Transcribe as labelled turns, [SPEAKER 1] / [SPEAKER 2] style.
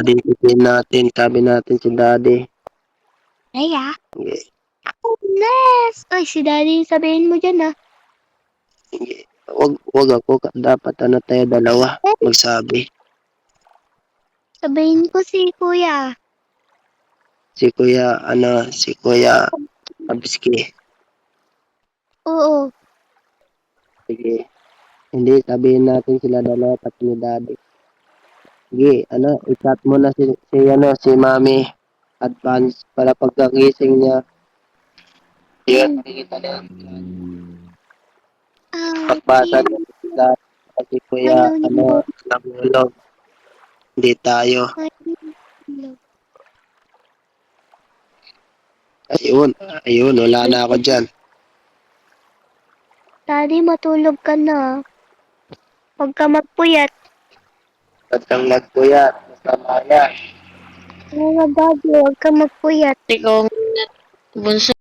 [SPEAKER 1] daddy, sabi natin si daddy.
[SPEAKER 2] Ay, ah.
[SPEAKER 1] Sige,
[SPEAKER 2] Yes! Ay, si daddy yung sabihin mo dyan, ah.
[SPEAKER 1] sige. Wag ako, dapat tayo dalawa magsabi.
[SPEAKER 2] Sabihin ko si kuya.
[SPEAKER 1] Si Kuya Abski.
[SPEAKER 2] Oo.
[SPEAKER 1] Sige. Hindi, sabihin natin sila dalawa pati ni daddy. Sige, i-chat mo na si Mami advance para pagkagising niya. Yun, kita na pagbasa niya sila kasi Kuya,
[SPEAKER 2] Malulog.
[SPEAKER 1] nahulog. Hindi tayo.
[SPEAKER 2] Malulog.
[SPEAKER 1] Ayun, wala na ako dyan.
[SPEAKER 2] Daddy, matulog ka na. Huwag ka magpuyat.
[SPEAKER 1] Ba't kang nagpuyat? Masama yan.
[SPEAKER 2] Oo, daddy, huwag ka magpuyat.
[SPEAKER 3] Ikaw, bunso.